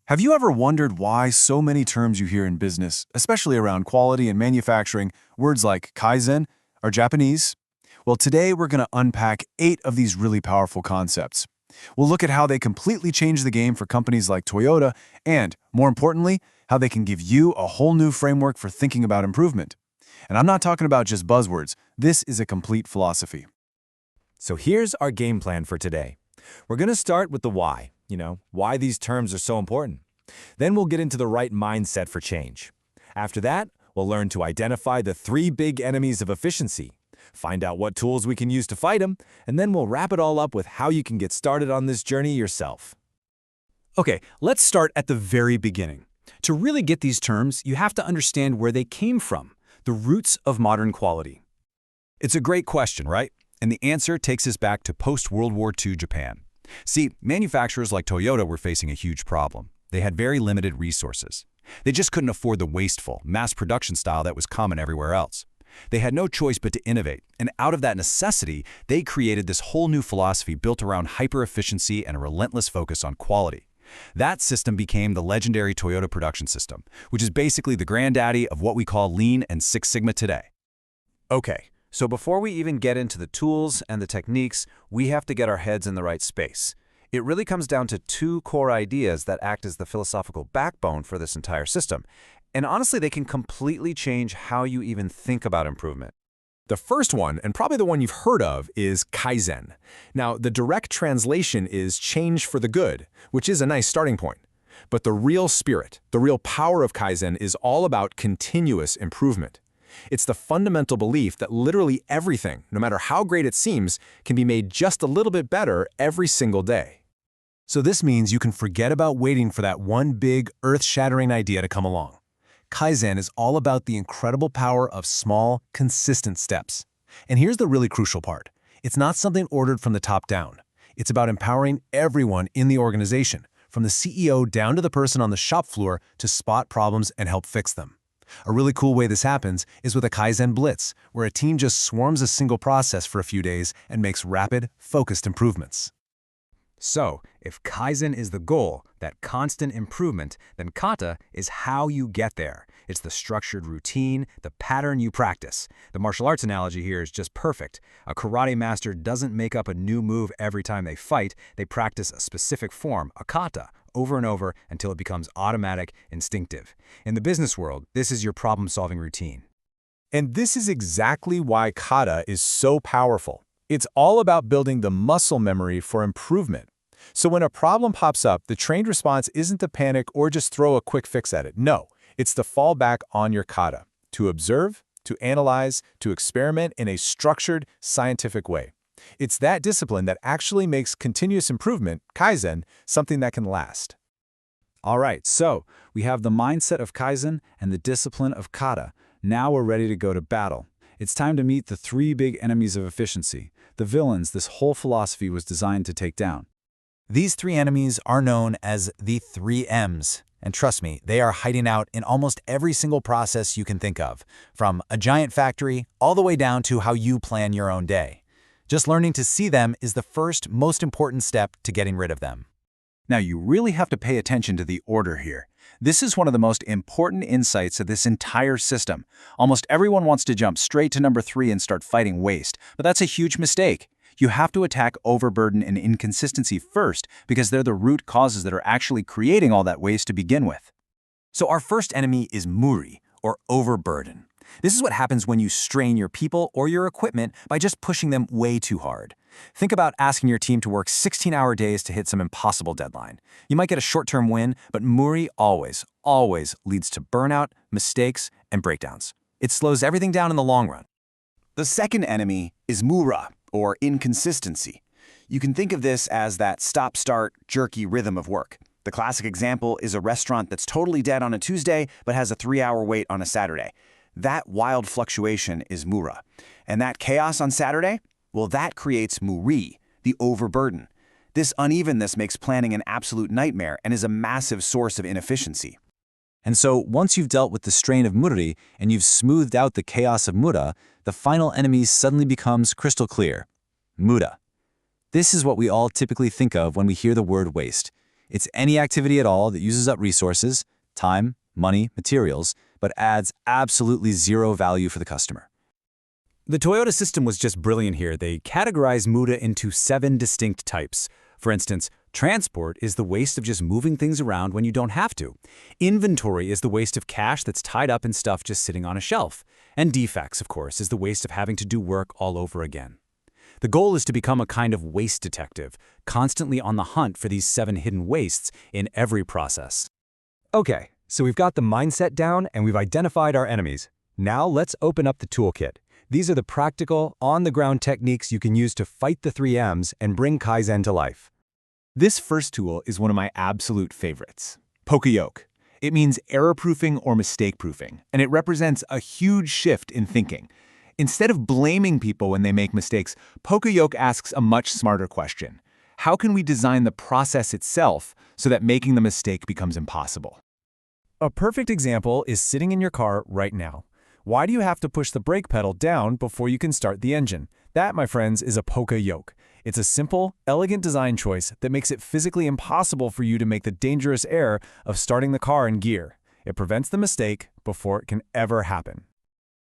Have you ever wondered why so many terms you hear in business, especially around quality and manufacturing, words like Kaizen, are Japanese? Well, today we're going to unpack 8 of these really powerful concepts. We'll look at how they completely change the game for companies like Toyota and, more importantly, how they can give you a whole new framework for thinking about improvement. And I'm not talking about just buzzwords. This is a complete philosophy. So here's our game plan for today. We're going to start with the why, why these terms are so important. Then we'll get into the right mindset for change. After that, we'll learn to identify the 3 big enemies of efficiency, find out what tools we can use to fight them, and then we'll wrap it all up with how you can get started on this journey yourself. Okay, let's start at the very beginning. To really get these terms, you have to understand where they came from, the roots of modern quality. It's a great question, right? And the answer takes us back to post-World War II Japan. See, manufacturers like Toyota were facing a huge problem. They had very limited resources. They just couldn't afford the wasteful, mass production style that was common everywhere else. They had no choice but to innovate, and out of that necessity, they created this whole new philosophy built around hyper-efficiency and a relentless focus on quality. That system became the legendary Toyota Production System, which is basically the granddaddy of what we call Lean and Six Sigma today. Okay, so before we even get into the tools and the techniques, we have to get our heads in the right space. It really comes down to 2 core ideas that act as the philosophical backbone for this entire system. And honestly, they can completely change how you even think about improvement. The first one, and probably the one you've heard of, is Kaizen. Now, the direct translation is change for the good, which is a nice starting point. But the real spirit, the real power of Kaizen is all about continuous improvement. It's the fundamental belief that literally everything, no matter how great it seems, can be made just a little bit better every single day. So this means you can forget about waiting for that one big, earth-shattering idea to come along. Kaizen is all about the incredible power of small, consistent steps. And here's the really crucial part. It's not something ordered from the top down. It's about empowering everyone in the organization, from the CEO down to the person on the shop floor, to spot problems and help fix them. A really cool way this happens is with a Kaizen Blitz, where a team just swarms a single process for a few days and makes rapid, focused improvements. So, if Kaizen is the goal, that constant improvement, then kata is how you get there. It's the structured routine, the pattern you practice. The martial arts analogy here is just perfect. A karate master doesn't make up a new move every time they fight. They practice a specific form, a kata, over and over until it becomes automatic, instinctive. In the business world, this is your problem-solving routine. And this is exactly why kata is so powerful. It's all about building the muscle memory for improvement. So when a problem pops up, the trained response isn't to panic or just throw a quick fix at it. No, it's to fall back on your kata, to observe, to analyze, to experiment in a structured, scientific way. It's that discipline that actually makes continuous improvement, Kaizen, something that can last. All right, so we have the mindset of Kaizen and the discipline of kata. Now we're ready to go to battle. It's time to meet the 3 big enemies of efficiency, the villains this whole philosophy was designed to take down. These 3 enemies are known as the 3 M's. And trust me, they are hiding out in almost every single process you can think of, from a giant factory all the way down to how you plan your own day. Just learning to see them is the first, most important step to getting rid of them. Now, you really have to pay attention to the order here. This is one of the most important insights of this entire system. Almost everyone wants to jump straight to number 3 and start fighting waste, but that's a huge mistake. You have to attack overburden and inconsistency first because they're the root causes that are actually creating all that waste to begin with. So our first enemy is muri, or overburden. This is what happens when you strain your people or your equipment by just pushing them way too hard. Think about asking your team to work 16-hour days to hit some impossible deadline. You might get a short-term win, but muri always leads to burnout, mistakes, and breakdowns. It slows everything down in the long run. The second enemy is mura, or inconsistency. You can think of this as that stop-start, jerky rhythm of work. The classic example is a restaurant that's totally dead on a Tuesday but has a 3-hour wait on a Saturday. That wild fluctuation is mura. And that chaos on Saturday? Well, that creates muri, the overburden. This unevenness makes planning an absolute nightmare and is a massive source of inefficiency. And so once you've dealt with the strain of muri and you've smoothed out the chaos of mura, the final enemy suddenly becomes crystal clear: muda. This is what we all typically think of when we hear the word waste. It's any activity at all that uses up resources, time, money, materials, but adds absolutely zero value for the customer. The Toyota system was just brilliant here. They categorized Muda into 7 distinct types. For instance, transport is the waste of just moving things around when you don't have to. Inventory is the waste of cash that's tied up in stuff just sitting on a shelf. And defects, of course, is the waste of having to do work all over again. The goal is to become a kind of waste detective, constantly on the hunt for these 7 hidden wastes in every process. Okay, so we've got the mindset down and we've identified our enemies. Now let's open up the toolkit. These are the practical, on-the-ground techniques you can use to fight the 3 M's and bring Kaizen to life. This first tool is one of my absolute favorites, Poka-yoke. It means error-proofing or mistake-proofing, and it represents a huge shift in thinking. Instead of blaming people when they make mistakes, Poka-yoke asks a much smarter question. How can we design the process itself so that making the mistake becomes impossible? A perfect example is sitting in your car right now. Why do you have to push the brake pedal down before you can start the engine? That, my friends, is a Poka-yoke. It's a simple, elegant design choice that makes it physically impossible for you to make the dangerous error of starting the car in gear. It prevents the mistake before it can ever happen.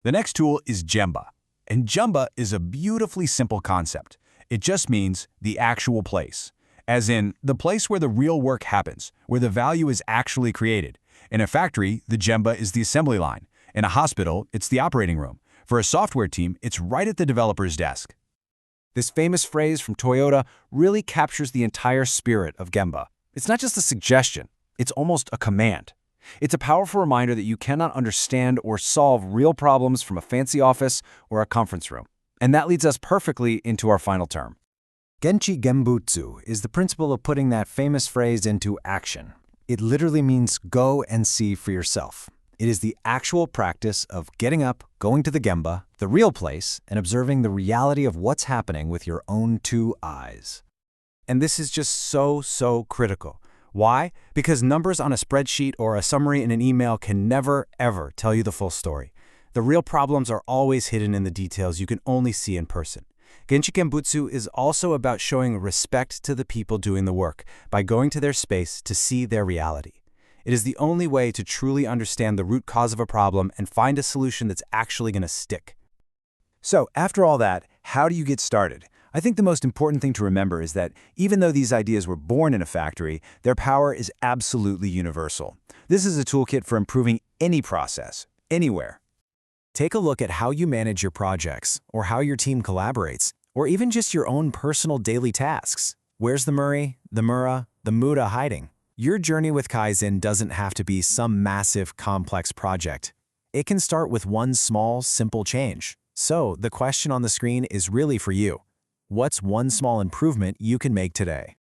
The next tool is Gemba. And Gemba is a beautifully simple concept. It just means the actual place. As in, the place where the real work happens, where the value is actually created. In a factory, the Gemba is the assembly line. In a hospital, it's the operating room. For a software team, it's right at the developer's desk. This famous phrase from Toyota really captures the entire spirit of Gemba. It's not just a suggestion, it's almost a command. It's a powerful reminder that you cannot understand or solve real problems from a fancy office or a conference room. And that leads us perfectly into our final term. Genchi Genbutsu is the principle of putting that famous phrase into action. It literally means go and see for yourself. It is the actual practice of getting up, going to the Gemba, the real place, and observing the reality of what's happening with your own 2 eyes. And this is just so critical. Why? Because numbers on a spreadsheet or a summary in an email can never, ever tell you the full story. The real problems are always hidden in the details you can only see in person. Genchi Genbutsu is also about showing respect to the people doing the work by going to their space to see their reality. It is the only way to truly understand the root cause of a problem and find a solution that's actually going to stick. So, after all that, how do you get started? I think the most important thing to remember is that even though these ideas were born in a factory, their power is absolutely universal. This is a toolkit for improving any process, anywhere. Take a look at how you manage your projects, or how your team collaborates, or even just your own personal daily tasks. Where's the Murray, the Mura, the Muda hiding? Your journey with Kaizen doesn't have to be some massive, complex project. It can start with one small, simple change. So, the question on the screen is really for you. What's one small improvement you can make today?